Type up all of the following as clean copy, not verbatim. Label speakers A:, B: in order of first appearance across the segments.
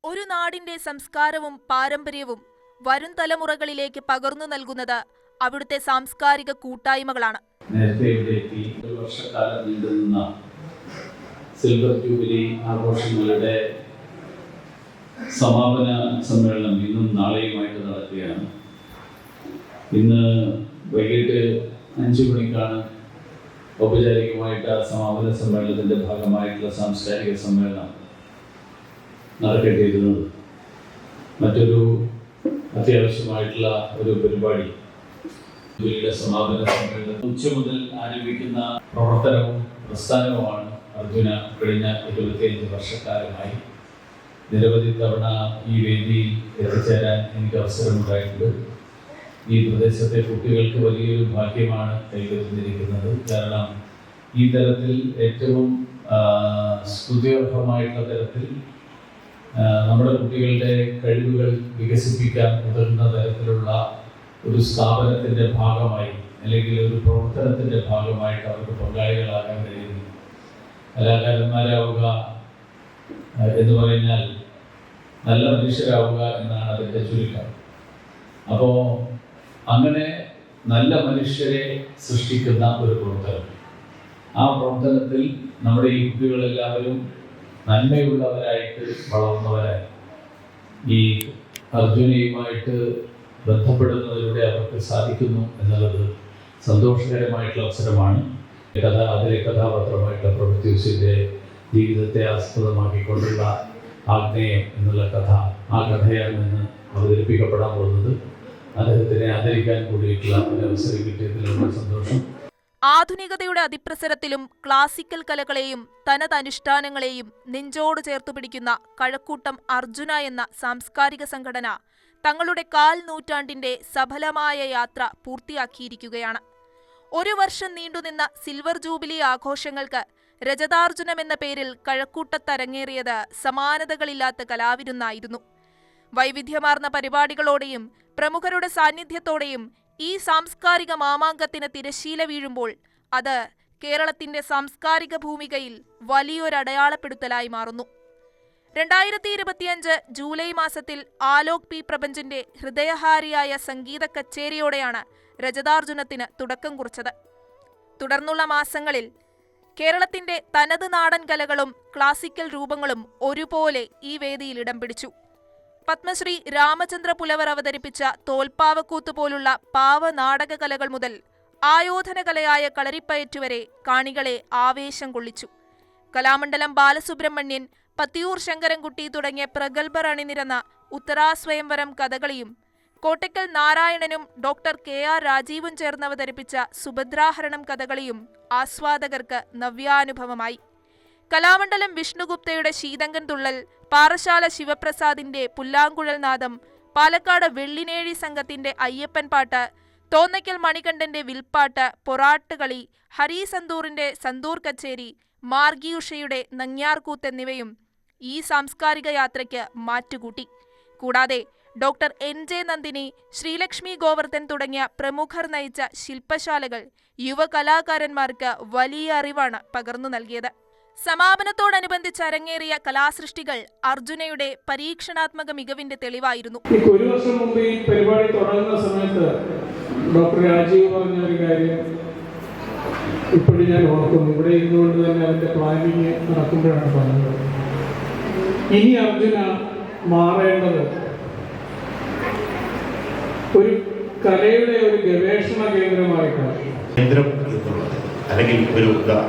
A: ഒരു നാടിന്റെ സംസ്കാരവും പാരമ്പര്യവും വരും തലമുറകളിലേക്ക് പകർന്നു നൽകുന്നത് അവിടുത്തെ സാംസ്കാരിക കൂട്ടായ്മകളാണ്.
B: നേരത്തെ ഇവിടെ എത്തി ഒരു വർഷക്കാലം നീണ്ടുനിന്ന സിൽവർ ജൂബിലി ആഘോഷങ്ങളുടെ സമാപന സമ്മേളനം ഇന്നും നാളെയുമായിട്ട് നടക്കുകയാണ്. ഇന്ന് വൈകിട്ട് 5 മണിക്കാണ് ഔപചാരികമായിട്ട് സമാപന സമ്മേളനത്തിന്റെ ഭാഗമായിട്ടുള്ള സാംസ്കാരിക സമ്മേളനം നടക്കേണ്ടിയിരുന്നത്. മറ്റൊരു അത്യാവശ്യമായിട്ടുള്ള ഒരു പരിപാടി സമാപന സമ്മേളനം ഉച്ച മുതൽ ആരംഭിക്കുന്ന പ്രവർത്തനവും പ്രസ്ഥാനവുമാണ് അർജുന. കഴിഞ്ഞ 25 വർഷക്കാലമായി നിരവധി തവണ ഈ വേദിയിൽ എത്തിച്ചേരാൻ എനിക്ക് അവസരമുണ്ടായിട്ടുണ്ട്. ഈ പ്രദേശത്തെ കുട്ടികൾക്ക് വലിയൊരു ഭാഗ്യമാണ് കൈവരുന്നിരിക്കുന്നത്. കാരണം ഈ തരത്തിൽ ഏറ്റവും സ്തുത്യർഹമായിട്ടുള്ള തരത്തിൽ നമ്മുടെ കുട്ടികളുടെ കഴിവുകൾ വികസിപ്പിക്കാൻ ഉതകുന്ന തരത്തിലുള്ള ഒരു സ്ഥാപനത്തിൻ്റെ ഭാഗമായി അല്ലെങ്കിൽ ഒരു പ്രവർത്തനത്തിൻ്റെ ഭാഗമായിട്ട് അവർക്ക് പങ്കാളികളാകാൻ കഴിയുന്നു. കലാകാരന്മാരാവുക എന്ന് പറഞ്ഞാൽ നല്ല മനുഷ്യരാവുക എന്നാണ് അതിൻ്റെ ചുരുക്കം. അപ്പോൾ അങ്ങനെ നല്ല മനുഷ്യരെ സൃഷ്ടിക്കുന്ന ഒരു പ്രവർത്തനം, ആ പ്രവർത്തനത്തിൽ നമ്മുടെ ഈ കുട്ടികളെല്ലാവരും നന്മയുള്ളവരായിട്ട് വളർന്നവരായി ഈ അർജുനയുമായിട്ട് ബന്ധപ്പെടുന്നതിലൂടെ അവർക്ക് സാധിക്കുന്നു എന്നുള്ളത് സന്തോഷകരമായിട്ടുള്ള അവസരമാണ്. അതിലെ കഥാപാത്രമായിട്ടുള്ള പ്രൊമത്യൂസിൻ്റെ ജീവിതത്തെ ആസ്പദമാക്കിക്കൊണ്ടുള്ള ആഗ്നേയം എന്നുള്ള കഥ, ആ കഥയാണ് ഇന്ന് അവതരിപ്പിക്കപ്പെടാൻ പോകുന്നത്. അദ്ദേഹത്തിനെ ആദരിക്കാൻ കൂടിയിട്ടുള്ള ഒരു അവസരം കിട്ടിയതിലുള്ള സന്തോഷം.
A: ആധുനികതയുടെ അതിപ്രസരത്തിലും ക്ലാസിക്കൽ കലകളെയും തനതനുഷ്ഠാനങ്ങളെയും നെഞ്ചോട് ചേർത്തു പിടിക്കുന്ന കഴക്കൂട്ടം അർജുന എന്ന സാംസ്കാരിക സംഘടന തങ്ങളുടെ 1/4 നൂറ്റാണ്ടിന്റെ സഫലമായ യാത്ര പൂർത്തിയാക്കിയിരിക്കുകയാണ്. 1 വർഷം നീണ്ടുനിന്ന സിൽവർ ജൂബിലി ആഘോഷങ്ങൾക്ക് രജതാർജുനം എന്ന പേരിൽ കഴക്കൂട്ടത്തരങ്ങേറിയത് സമാനതകളില്ലാത്ത കലാവിരുന്നായിരുന്നു. വൈവിധ്യമാർന്ന പരിപാടികളോടെയും പ്രമുഖരുടെ സാന്നിധ്യത്തോടെയും ഈ സാംസ്കാരിക മാമാങ്കത്തിന് തിരശീല വീഴുമ്പോൾ അത് കേരളത്തിന്റെ സാംസ്കാരിക ഭൂമികയിൽ വലിയൊരടയാളപ്പെടുത്തലായി മാറുന്നു. 2025 ജൂലൈ മാസത്തിൽ ആലോക് പി പ്രപഞ്ചന്റെ ഹൃദയഹാരിയായ സംഗീത കച്ചേരിയോടെയാണ് രജതാർജുനത്തിന് തുടക്കം കുറിച്ചത്. തുടർന്നുള്ള മാസങ്ങളിൽ കേരളത്തിന്റെ തനത് നാടൻ കലകളും ക്ലാസിക്കൽ രൂപങ്ങളും ഒരുപോലെ ഈ വേദിയിൽ ഇടം പിടിച്ചു. പത്മശ്രീ രാമചന്ദ്ര പുലവർ അവതരിപ്പിച്ച തോൽപ്പാവക്കൂത്ത് പോലുള്ള പാവനാടക കലകൾ മുതൽ ആയോധന കലയായ കളരിപ്പയറ്റുവരെ കാണികളെ ആവേശം കൊള്ളിച്ചു. കലാമണ്ഡലം ബാലസുബ്രഹ്മണ്യൻ, പത്തിയൂർ ശങ്കരൻകുട്ടി തുടങ്ങിയ പ്രഗത്ഭർ അണിനിരന്ന ഉത്തരാസ്വയംവരം കഥകളിയും കോട്ടയ്ക്കൽ നാരായണനും ഡോക്ടർ KR രാജീവും ചേർന്ന് അവതരിപ്പിച്ച സുഭദ്രാഹരണം കഥകളിയും ആസ്വാദകർക്ക് നവ്യാനുഭവമായി. കലാമണ്ഡലം വിഷ്ണുഗുപ്തയുടെ ശീതങ്കൻ തുള്ളൽ, പാറശാല ശിവപ്രസാദിന്റെ പുല്ലാങ്കുഴൽ നാദം, പാലക്കാട് വെള്ളിനേഴി സംഘത്തിന്റെ അയ്യപ്പൻ പാട്ട്, തോന്നയ്ക്കൽ മണികണ്ഠന്റെ വിൽപ്പാട്ട്, പൊറാട്ടുകളി, ഹരി സന്തൂറിന്റെ സന്തൂർ കച്ചേരി, മാർഗിയുഷയുടെ നങ്ങ്യാർകൂത്ത് എന്നിവയും ഈ സാംസ്കാരിക യാത്രയ്ക്ക് മാറ്റുകൂട്ടി. കൂടാതെ ഡോക്ടർ NJ നന്ദിനി, ശ്രീലക്ഷ്മി ഗോവർദ്ധൻ തുടങ്ങിയ പ്രമുഖർ നയിച്ച ശില്പശാലകൾ യുവ കലാകാരന്മാർക്ക് വലിയ അറിവാണ് പകർന്നു നൽകിയത്. സമാപനത്തോടനുബന്ധിച്ച് അരങ്ങേറിയ കലാസൃഷ്ടികൾ അർജുനയുടെ പരീക്ഷണാത്മക മികവിന്റെ തെളിവായിരുന്നു.
C: 1 വർഷം മുമ്പ് ഈ പരിപാടി തുടങ്ങുന്ന സമയത്ത് ഡോക്ടർ രാജീവ് പറഞ്ഞ ഒരു കാര്യം ഇപ്പോഴും ഞാൻ ഓർക്കുന്നു. ഇവിടെ ഇരുന്നുകൊണ്ട് തന്നെ അതിന്റെ പ്ലാനിങ് നടക്കുമ്പോഴാണ് പറഞ്ഞത്, ഇനി അർജുന മാറേണ്ടത് ഒരു കലയുടെ ഒരു ഗവേഷണ കേന്ദ്രമായിട്ടാണ്.
D: കേന്ദ്രം എന്നുള്ളത് അല്ലെങ്കിൽ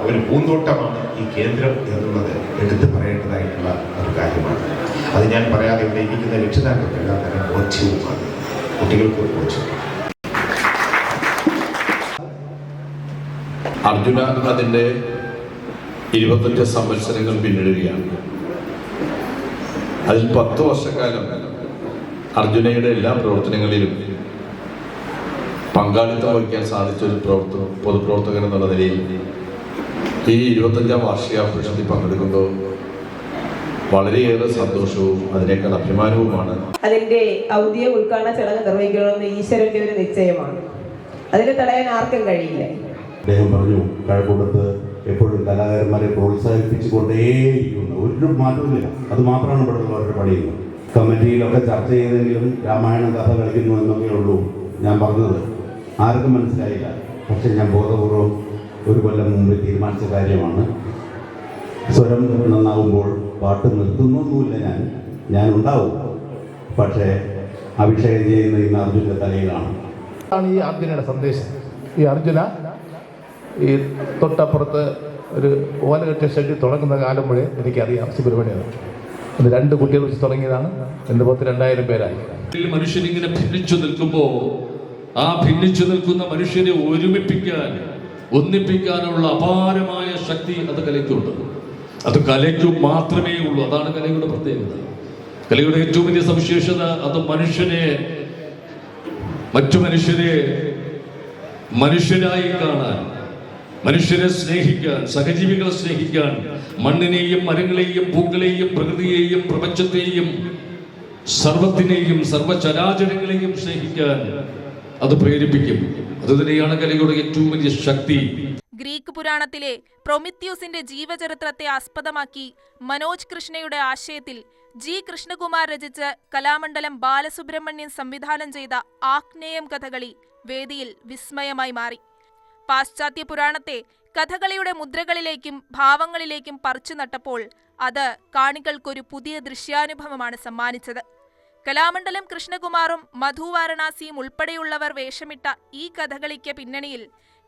D: ഒരു പൂന്തോട്ടമാണ് ഈ കേന്ദ്രം എന്നുള്ളത് എടുത്തു പറയേണ്ടതായിട്ടുള്ള ഒരു കാര്യമാണ്. അത് ഞാൻ പറയാതെ ഇവിടെ ഇരിക്കുന്ന രക്ഷിതാക്കൾക്ക് എല്ലാ തരം ബോധ്യവുമാണ്, കുട്ടികൾക്ക് ഒരു ബോധ്യം.
E: അർജുന അതിൻ്റെ 25 സംവത്സരങ്ങൾ പിന്നിടുകയാണ്. അതിൽ 10 വർഷക്കാലം അർജുനയുടെ എല്ലാ പ്രവർത്തനങ്ങളിലും പങ്കാളിത്തം വഹിക്കാൻ സാധിച്ച ഒരു പൊതുപ്രവർത്തകൻ എന്നുള്ള നിലയിൽ ഈ 25ാം വാർഷികാഘോഷത്തിൽ പങ്കെടുക്കുമ്പോൾ വളരെയേറെ സന്തോഷവും അതിനേക്കാൾ അഭിമാനവുമാണ്.
F: അതിന്റെ ഔദ്യോഗിക ഉദ്ഘാടന ചടങ്ങ് നിർവഹിക്കണമെന്ന് ഈശ്വരന്റെ ഒരു നിശ്ചയമാണ്. അതിന് തടയാൻ ആർക്കും കഴിയില്ല.
G: അദ്ദേഹം പറഞ്ഞു, കഴക്കൂട്ടത്ത് എപ്പോഴും കലാകാരന്മാരെ പ്രോത്സാഹിപ്പിച്ചു കൊണ്ടേയിരിക്കുന്നു, ഒരു മാറ്റവുമില്ല. അത് മാത്രമാണ് ഇവിടെ അവരുടെ പണിയുന്നത്. കമ്മിറ്റിയിലൊക്കെ ചർച്ച ചെയ്തെങ്കിലും രാമായണം കഥ കളിക്കുന്നു എന്നൊക്കെ ഉള്ളൂ ഞാൻ പറഞ്ഞത്. ആർക്കും മനസ്സിലായില്ല. പക്ഷെ ഞാൻ ബോധപൂർവം ഒരു കൊല്ലം മുമ്പ് തീരുമാനിച്ച കാര്യമാണ്. സ്വരം നന്നാവുമ്പോൾ പാട്ട് നിർത്തുന്നൊന്നുമില്ല. ഞാൻ ഉണ്ടാവും. പക്ഷേ അഭിഷേകം ചെയ്യുന്ന ഇന്ന് അർജുൻ്റെ തലയിലാണ്.
H: ഈ അർജുനയുടെ സന്ദേശം. ഈ അർജുന ഈ തൊട്ടപ്പുറത്ത് ഒരു ഓല കെട്ടിയ ഷെഡിൽ തുടങ്ങുന്ന കാലം വരെ എനിക്കറിയാം സുബ്രഹ്മണ്യം. അത് 2 കുട്ടികൾ വെച്ച് തുടങ്ങിയതാണ്. എൻ്റെ പുറത്ത് 2000 പേരായി.
B: മനുഷ്യനിങ്ങനെ ഭിന്നിച്ചു നിൽക്കുമ്പോൾ ആ ഭിന്നിച്ചു നിൽക്കുന്ന മനുഷ്യരെ ഒരുമിപ്പിക്കാൻ, ഒന്നിപ്പിക്കാനുള്ള അപാരമായ ശക്തി അത് കലയ്ക്കുണ്ട്. അത് കലയ്ക്ക് മാത്രമേ ഉള്ളൂ. അതാണ് കലയുടെ പ്രത്യേകത. കലയുടെ ഏറ്റവും വലിയ സവിശേഷത അത് മറ്റു മനുഷ്യരെ മനുഷ്യരായി കാണാൻ, മനുഷ്യരെ സ്നേഹിക്കാൻ, സഹജീവികളെ സ്നേഹിക്കാൻ, മണ്ണിനെയും മരങ്ങളെയും പൂക്കളെയും പ്രകൃതിയെയും പ്രപഞ്ചത്തെയും സർവത്തിനെയും സർവചരാചരങ്ങളെയും സ്നേഹിക്കാൻ അത് പ്രേരിപ്പിക്കും. അതുതന്നെയാണ് കലയുടെ ഏറ്റവും വലിയ ശക്തി.
A: ഗ്രീക്ക് പുരാണത്തിലെ പ്രൊമിത്യൂസിന്റെ ജീവചരിത്രത്തെ ആസ്പദമാക്കി മനോജ് കൃഷ്ണയുടെ ആശയത്തിൽ ജി കൃഷ്ണകുമാർ രചിച്ച് കലാമണ്ഡലം ബാലസുബ്രഹ്മണ്യൻ സംവിധാനം ചെയ്ത ആഗ്നേയം കഥകളി വേദിയിൽ വിസ്മയമായി മാറി. പാശ്ചാത്യ പുരാണത്തെ കഥകളിയുടെ മുദ്രകളിലേക്കും ഭാവങ്ങളിലേക്കും പറിച്ചു നട്ടപ്പോൾ അത് കാണികൾക്കൊരു പുതിയ ദൃശ്യാനുഭവമാണ് സമ്മാനിച്ചത്. കലാമണ്ഡലം കൃഷ്ണകുമാറും മധു വാരണാസിയും ഉൾപ്പെടെയുള്ളവർ വേഷമിട്ട ഈ കഥകളിക്ക് പിന്നണിയിൽ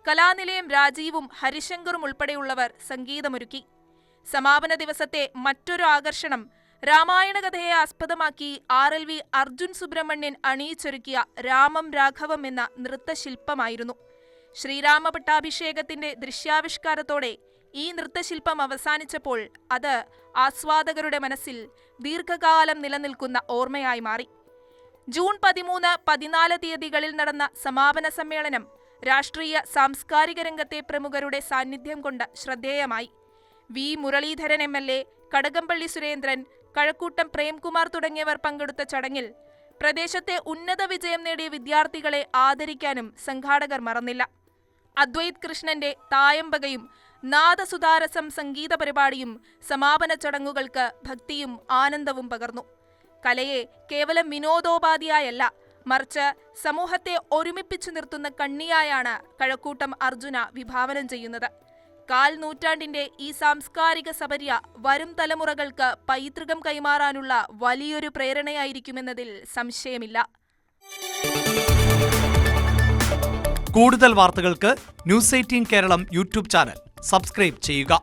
A: കലാനിലയം രാജീവും ഹരിശങ്കറും ഉൾപ്പെടെയുള്ളവർ സംഗീതമൊരുക്കി. സമാപന ദിവസത്തെ മറ്റൊരു ആകർഷണം രാമായണ കഥയെ ആസ്പദമാക്കി RLV അർജുൻ സുബ്രഹ്മണ്യൻ അണിയിച്ചൊരുക്കിയ രാമം രാഘവം എന്ന നൃത്തശില്പമായിരുന്നു. ശ്രീരാമ പട്ടാഭിഷേകത്തിന്റെ ദൃശ്യാവിഷ്കാരത്തോടെ ഈ നൃത്തശില്പം അവസാനിച്ചപ്പോൾ അത് ആസ്വാദകരുടെ മനസ്സിൽ ദീർഘകാലം നിലനിൽക്കുന്ന ഓർമ്മയായി മാറി. ജൂൺ 13, 14 തീയതികളിൽ നടന്ന സമാപന സമ്മേളനം രാഷ്ട്രീയ സാംസ്കാരിക രംഗത്തെ പ്രമുഖരുടെ സാന്നിധ്യം കൊണ്ട് ശ്രദ്ധേയമായി. വി മുരളീധരൻ MLA, കടകംപള്ളി സുരേന്ദ്രൻ, കഴക്കൂട്ടം പ്രേംകുമാർ തുടങ്ങിയവർ പങ്കെടുത്ത ചടങ്ങിൽ പ്രദേശത്തെ ഉന്നത വിജയം നേടിയ വിദ്യാർത്ഥികളെ ആദരിക്കാനും സംഘാടകർ മറന്നില്ല. അദ്വൈത് കൃഷ്ണന്റെ തായമ്പകയും നാദസുധാരസം സംഗീത പരിപാടിയും സമാപന ചടങ്ങുകൾക്ക് ഭക്തിയും ആനന്ദവും പകർന്നു. കലയെ കേവലം വിനോദോപാധിയായല്ല, മറിച്ച് സമൂഹത്തെ ഒരുമിപ്പിച്ചു നിർത്തുന്ന കണ്ണിയായാണ് കഴക്കൂട്ടം അർജുന വിഭാവനം ചെയ്യുന്നത്. 1/4 നൂറ്റാണ്ടിന്റെ ഈ സാംസ്കാരിക സപര്യ വരും തലമുറകൾക്ക് പൈതൃകം കൈമാറാനുള്ള വലിയൊരു പ്രേരണയായിരിക്കുമെന്നതിൽ സംശയമില്ല.
I: കൂടുതൽ വാർത്തകൾക്ക് news 18 Keralam YouTube channel subscribe ചെയ്യുക.